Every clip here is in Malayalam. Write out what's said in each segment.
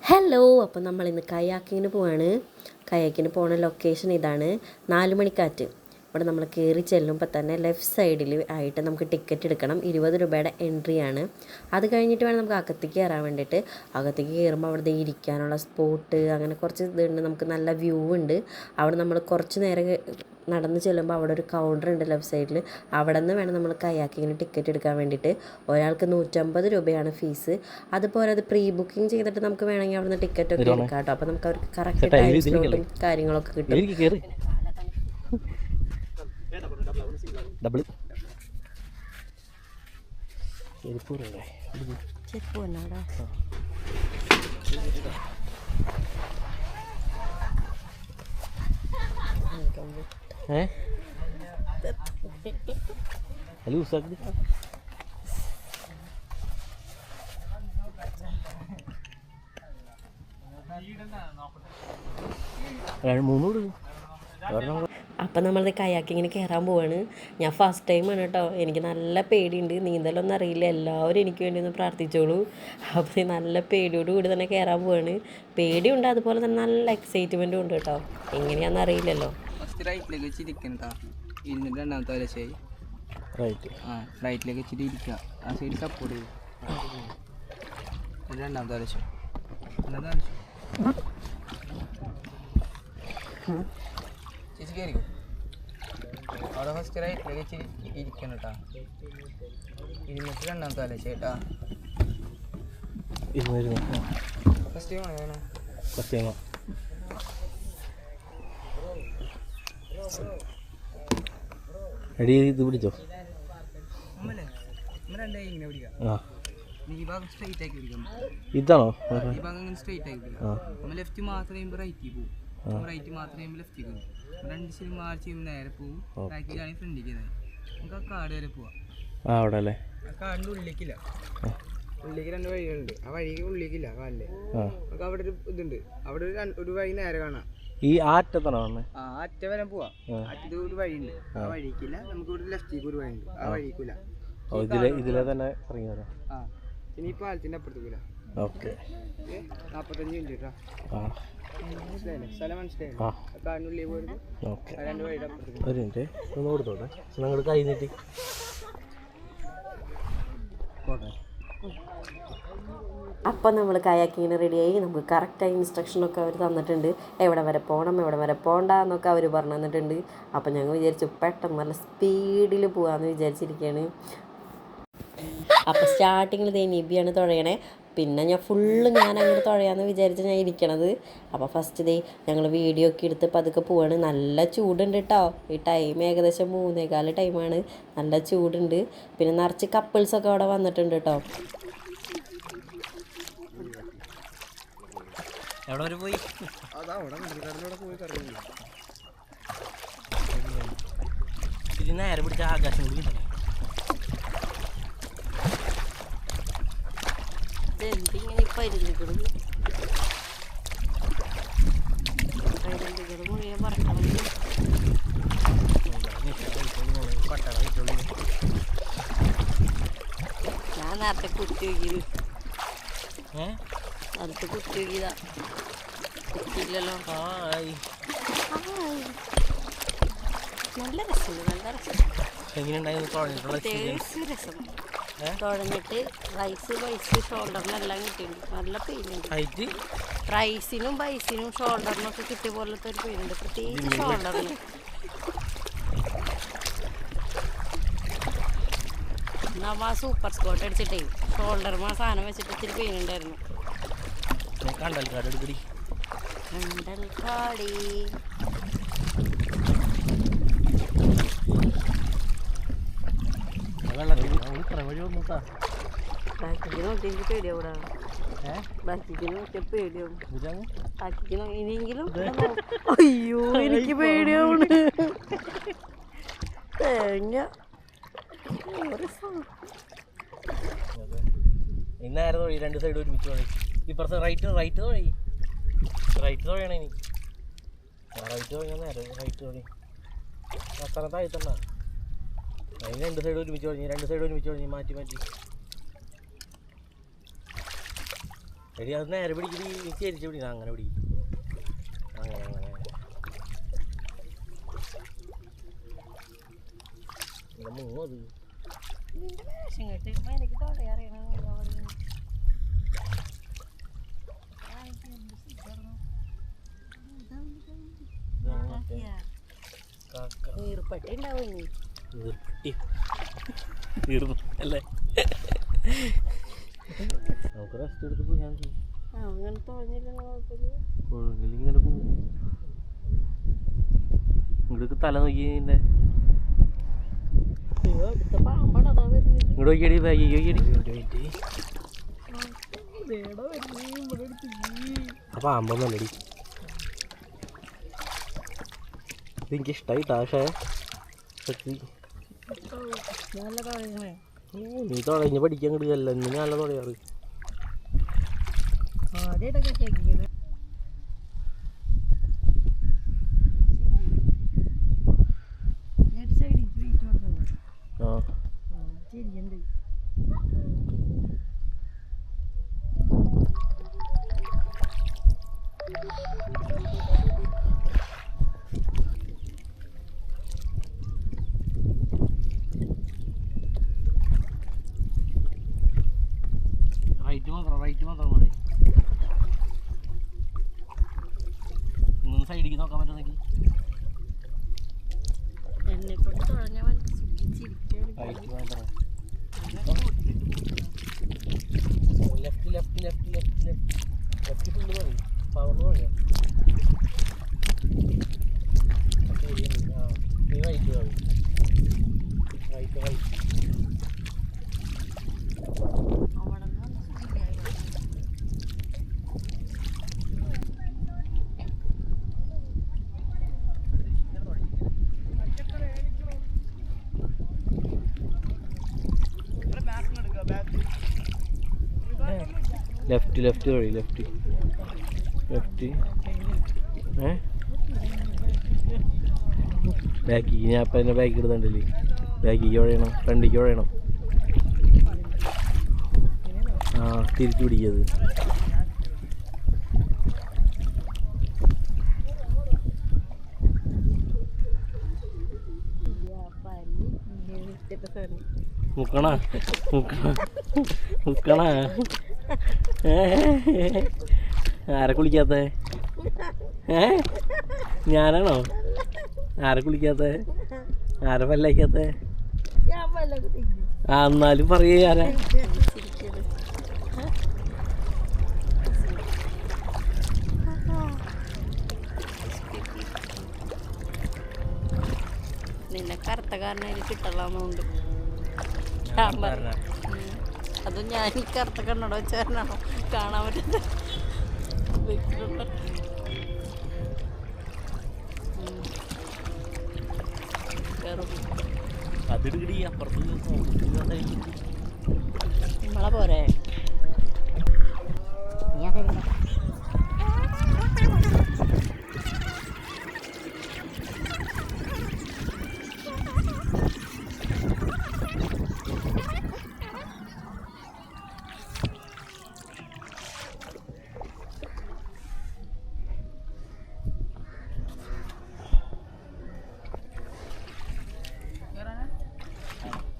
ഹലോ, അപ്പം നമ്മളിന്ന് കയാക്കിങ്ങിന് പോവാണ്. കയാക്കിന് പോണ ലൊക്കേഷൻ ഇതാണ്, 4 മണിക്കാറ്റ്. ഇവിടെ നമ്മൾ കയറി ചെല്ലുമ്പോൾ തന്നെ ലെഫ്റ്റ് സൈഡിൽ ആയിട്ട് നമുക്ക് ടിക്കറ്റ് എടുക്കണം. 20 രൂപയുടെ എൻട്രിയാണ്. അത് കഴിഞ്ഞിട്ട് വേണം നമുക്ക് അകത്തേക്ക് കയറാൻ വേണ്ടിയിട്ട്. അകത്തേക്ക് കയറുമ്പോൾ അവിടെ ഇരിക്കാനുള്ള സ്പോട്ട് അങ്ങനെ കുറച്ച് ഇതുണ്ട്. നമുക്ക് നല്ല വ്യൂ ഉണ്ട്. അവിടെ നമ്മൾ കുറച്ച് നേരം നടന്ന് ചെല്ലുമ്പോൾ അവിടെ ഒരു കൗണ്ടർ ഉണ്ട് ലെഫ്റ്റ് സൈഡിൽ. അവിടെ നിന്ന് വേണം നമ്മൾ കയാക്കിങ്ങിന് ടിക്കറ്റ് എടുക്കാൻ വേണ്ടിയിട്ട്. ഒരാൾക്ക് 150 രൂപയാണ് ഫീസ്. അതുപോലെ അത് പ്രീ ബുക്കിംഗ് ചെയ്തിട്ട് നമുക്ക് വേണമെങ്കിൽ അവിടെ നിന്ന് ടിക്കറ്റൊക്കെ എടുക്കാം കേട്ടോ. അപ്പോൾ നമുക്ക് അവർക്ക് കറക്റ്റ് ടൈം സ്ലോട്ടും കാര്യങ്ങളൊക്കെ കിട്ടും. ഡബിൾ ലൂസാക്കി മൂന്നൂട്. അപ്പം നമ്മളത് കയാക്കിങ്ങിന് കയറാൻ പോവാണ്. ഞാൻ ഫസ്റ്റ് ടൈമാണ് കേട്ടോ. എനിക്ക് നല്ല പേടിയുണ്ട്. നീന്തലൊന്നും അറിയില്ല. എല്ലാവരും എനിക്ക് വേണ്ടി ഒന്ന് പ്രാർത്ഥിച്ചോളൂ. അപ്പോൾ നല്ല പേടിയോട് കൂടി തന്നെ കയറാൻ പോവാണ്. പേടിയുണ്ട്, അതുപോലെ തന്നെ നല്ല എക്സൈറ്റ്മെൻറ്റും ഉണ്ട് കേട്ടോ. എങ്ങനെയാണെന്ന് അറിയില്ലല്ലോ. റൈറ്റിലേക്ക് വെച്ചിരിക്കണ ഇരുന്നിട്ട് രണ്ടാമത്തെ വലശായി റൈറ്റിലേക്ക് വെച്ചിട്ട് ഇരിക്കുക. ആ സൈഡ് സപ്പോർട്ട് ചെയ്യും. രണ്ടാമത്തെ വലശം ചേച്ചി കയറിക്കോ. അവിടെ ഫസ്റ്റ് റൈറ്റിലേക്ക് വെച്ചിട്ട് ഇരിക്കണം കേട്ടോ. ഇരുന്നിട്ട് രണ്ടാമത്തെ വലശം കേട്ടാ. ഫസ്റ്റ് ടൈം ആണ് വേണം. ഫസ്റ്റ് ടൈം എടി ഇത് പിടിച്ചോ. ഇതാണോ സ്ട്രൈറ്റ് ആക്കി പിടിക്കാം. ലെഫ്റ്റ് മാത്രം ചെയ്യുമ്പോൾ റൈറ്റിൽ പോകും. റൈറ്റ് മാത്രം ചെയ്യുമ്പോൾ ലെഫ്റ്റിൽ പോകും. 2 ശരി മാർച്ച് ചെയ്യുമ്പോൾ നേരെ പോകും. ബാക്കിലാണെങ്കിൽ ഫ്രണ്ടിലേക്ക് നമുക്ക് ആ കാട് വരെ പോവാം. അവിടെ അല്ലേ? ആ കാടിൻ്റെ ഉള്ളിലേക്കില്ല. ഉള്ളിലേക്ക് 2 വഴികളുണ്ട്. ആ വഴിക്ക് ഉള്ളിലേക്കില്ല കാടിൻ്റെ. നമുക്ക് അവിടെ ഒരു ഇതുണ്ട്. അവിടെ ഒരു വഴി നേരെ കാണാം. ഈ ആറ്റത്താണോ? ആ അറ്റ വരെ പോവാം. അറ്റത്ത് ഒരു വഴിയുണ്ട്. ആ വഴിക്കില്ല. നമുക്ക് ഇവിടെ ലെഫ്റ്റിലേക്ക് ഒരു വഴിയുണ്ട്. ആ വഴിക്കില്ല. ഇതിലെ തന്നെ ഇറങ്ങി വരാം. ആ ഇനി ഈ പാലത്തിൻ്റെ അപ്പുറത്തേക്കില്ല. ഓക്കെ. 45 മിനിറ്റ് കേട്ടോ. മനസ്സിലായില്ലേ? സ്ഥലം മനസ്സിലായില്ലേ? കാടിനുള്ളിൽ പോയത് 2 വഴിയുടെ അപ്പുറത്തേക്ക്. ഒരു മിനിറ്റ് ഒന്ന് കൊടുത്തോട്ടെ. നിങ്ങൾ കൈ നീട്ടി പോട്ടെ. അപ്പം നമ്മൾ കയാക്കിങ്ങിന് റെഡിയായി. നമുക്ക് കറക്റ്റായി ഇൻസ്ട്രക്ഷനൊക്കെ അവർ തന്നിട്ടുണ്ട്. എവിടെ വരെ പോകണം, എവിടെ വരെ പോകണ്ട എന്നൊക്കെ അവർ പറഞ്ഞു തന്നിട്ടുണ്ട്. അപ്പം ഞങ്ങൾ വിചാരിച്ചു പെട്ടെന്ന് നല്ല സ്പീഡിൽ പോകാമെന്ന് വിചാരിച്ചിരിക്കുകയാണ്. അപ്പോൾ സ്റ്റാർട്ടിങ്ങിൽ നിബിയാണ് തുഴയണേ. പിന്നെ ഞാൻ അങ്ങനെ തുഴയാമെന്ന് വിചാരിച്ച് ഞാൻ ഇരിക്കണത്. അപ്പോൾ ഫസ്റ്റ് ഞങ്ങൾ വീഡിയോ ഒക്കെ എടുത്ത് പതുക്കെ പോവാണ്. നല്ല ചൂടുണ്ട് കേട്ടോ. ഈ ടൈം ഏകദേശം 3:15 ടൈമാണ്. നല്ല ചൂടുണ്ട്. പിന്നെ നിറച്ച് കപ്പിൾസൊക്കെ അവിടെ വന്നിട്ടുണ്ട് കേട്ടോ. എവിടെ വരെ പോയി? ഇത് നേരെ പിടിച്ച ആകാശം കൂടി കിട്ടണം. എന്തിങ്ങനെ പരുന്തുകൾ മുഴുവൻ പറക്കണം. ഞാൻ നേരത്തെ കുത്തി നോക്കിയത്. അടുത്ത് കുത്തി നോക്കിയതാ. കുത്തിയില്ലല്ലോ. നല്ല രസമുണ്ട്. നല്ല രസം. രസം തുഴഞ്ഞിട്ട് റൈസ് ഷോൾഡറിനെല്ലാം കിട്ടിയിട്ടുണ്ട്. നല്ല പെയിനുണ്ട്. റൈസിനും ബൈസിനും ഷോൾഡറിനൊക്കെ കിട്ടിയ പോലത്തെ ഒരു പെയിനുണ്ട്, പ്രത്യേകിച്ച് ഷോൾഡറിന്. നമ്മ സൂപ്പർ സ്കോട്ട് അടിച്ചിട്ടേ ഷോൾഡറിന് ആ സാധനം വെച്ചിട്ട് ഇച്ചിരി പെയിനുണ്ടായിരുന്നു. കണ്ടൽക്കാടി ബാക്കിക്ക് നോക്കി എനിക്ക് പേടിയാവൂടാ. ബാക്കിക്ക് നോക്കിയ പേടിയാവും. ബാക്കിക്ക് ഇനിയെങ്കിലും അയ്യോ എനിക്ക് പേടിയാവണ്. തേങ്ങ ഇന്നായിരുന്നു വഴി. 2 സൈഡ് ഒരുമിച്ച് വഴി. ഇപ്പുറത്തെ റൈറ്റ് വഴി. റൈറ്റ് വഴിയാണ് ഇനി. റൈറ്റ് വഴി നേരെ റൈറ്റ് വഴി. അത്ര താഴ്ത്തണ്ട. അതിന് രണ്ട് സൈഡ് ഒരുമിച്ച് കുഴഞ്ഞ് മാറ്റി എടി അത് നേരെ പിടിക്കടി ചേരിച്ച് പിടിക്കണം അങ്ങനെ പിടിക്കും അങ്ങനെ മുങ്ങോ അത് ഈർപ്പട്ടി ഉണ്ടാവും അല്ലേ നമുക്ക് റെസ്റ്റ് എടുത്ത് പോയാൽ മതി. അങ്ങനെ തോന്നിയില്ല ഇങ്ങനെ പോകും. ഇങ്ങോട്ട് തല നോക്കിയതിൻ്റെ പാമ്പാണ് അതാ വരുന്നത്. ഇങ്ങോട്ട് നോക്കിയടി ബാഗി നോക്കിയടി. ആ പാമ്പൊന്നല്ലടി. എനിക്കിഷ്ടായിട്ടാ. പക്ഷേ നീ തുടങ്ങി പഠിക്കാൻ കിട്ടിയല്ല. നീ നല്ല തുടയാറ്. ആ റൈറ്റ് മാത്രം മതി. സൈഡിലേക്ക് നോക്കാൻ പറ്റുന്നെങ്കിൽ എന്നെക്കൊണ്ട് തുഴഞ്ഞവൻ സുഖിച്ചിരിക്കുകയാണ്. റൈറ്റ് മാത്രം. ലെഫ്റ്റ് ഫുള്ള് പറയും പവർന്ന് പറയാം. നീ റൈറ്റ് പറയും. റൈറ്റ് അവിടെ നിന്ന് സുഖിക്കായി. ലെഫ്റ്റ് വഴി ലെഫ്റ്റ് ബാക്കി ഞാൻ അപ്പം തന്നെ ബാക്കി ഇടുന്നുണ്ടല്ലേ. ബാക്കിക്ക് വഴയണം, ഫ്രണ്ടിക്ക് വഴയണം. ആ തിരിച്ചു പിടിക്കത്. മുക്കണ ആരെ കുളിക്കാത്ത? ഞാനാണോ? ആരെ കുളിക്കാത്ത? ആരെ പല്ലയ്ക്കാത്ത? ആ എന്നാലും പറയേ ആരാ? നിന്നെ കറുത്ത കാരണം കിട്ടണമെന്നുണ്ട്. അത് ഞാൻ ഈ കറുത്ത കണ്ണട വെച്ചാരണോ കാണാൻ പറ്റുന്നത്? നമ്മളെ പോരെ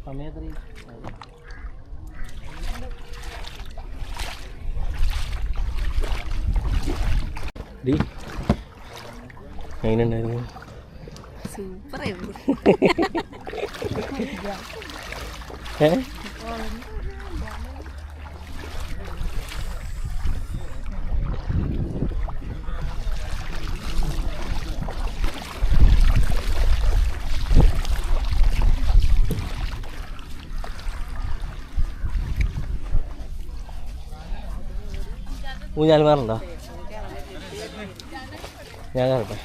സമയത്ത് എങ്ങനെയുണ്ടായിരുന്നു? സൂപ്പറായിരുന്നു. ഊഞ്ഞാൽ മാറണ്ടോ? ഞാൻ കയറട്ടെ.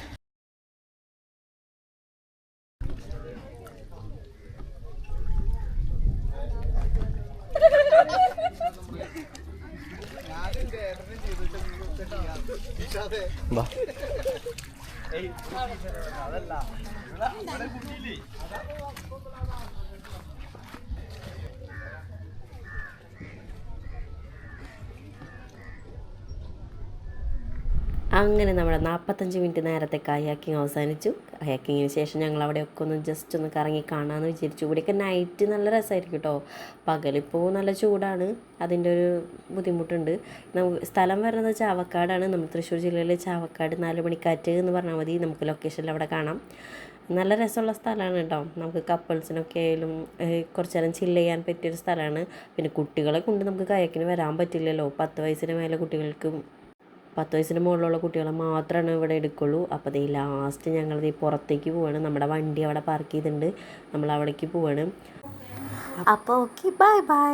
ബാ അങ്ങനെ നമ്മുടെ 45 മിനിറ്റ് നേരത്തെ കയാക്കിങ് അവസാനിച്ചു. കയാക്കിങ്ങിന് ശേഷം ഞങ്ങൾ അവിടെയൊക്കെ ഒന്ന് ജസ്റ്റ് ഒന്ന് കറങ്ങി കാണാമെന്ന് വിചാരിച്ചു. ഇവിടെയൊക്കെ നൈറ്റ് നല്ല രസമായിരിക്കും കേട്ടോ. പകലിപ്പോൾ നല്ല ചൂടാണ്, അതിൻ്റെ ഒരു ബുദ്ധിമുട്ടുണ്ട്. നമുക്ക് സ്ഥലം വരുന്നത് ചാവക്കാടാണ്. നമ്മൾ തൃശ്ശൂർ ജില്ലയിലെ ചാവക്കാട് 4 മണിക്കാറ്റ് എന്ന് പറഞ്ഞാൽ മതി, നമുക്ക് ലൊക്കേഷനിൽ അവിടെ കാണാം. നല്ല രസമുള്ള സ്ഥലമാണ് കേട്ടോ. നമുക്ക് കപ്പിൾസിനൊക്കെ ആയാലും കുറച്ച് നേരം ചില്ല് ചെയ്യാൻ പറ്റിയൊരു സ്ഥലമാണ്. പിന്നെ കുട്ടികളെ കൊണ്ട് നമുക്ക് കയാക്കിന് വരാൻ പറ്റില്ലല്ലോ. 10 വയസ്സിന് മേലെ കുട്ടികൾക്കും 10 വയസ്സിന് മുകളിലുള്ള കുട്ടികളെ മാത്രമാണ് ഇവിടെ എടുക്കുള്ളൂ. അപ്പോൾ ഈ ലാസ്റ്റ് ഞങ്ങൾ ഈ പുറത്തേക്ക് പോവാണ്. നമ്മുടെ വണ്ടി അവിടെ പാർക്ക് ചെയ്തിട്ടുണ്ട്, നമ്മൾ അവിടേക്ക് പോവാണ്. അപ്പോൾ ഓക്കെ, ബൈ ബൈ.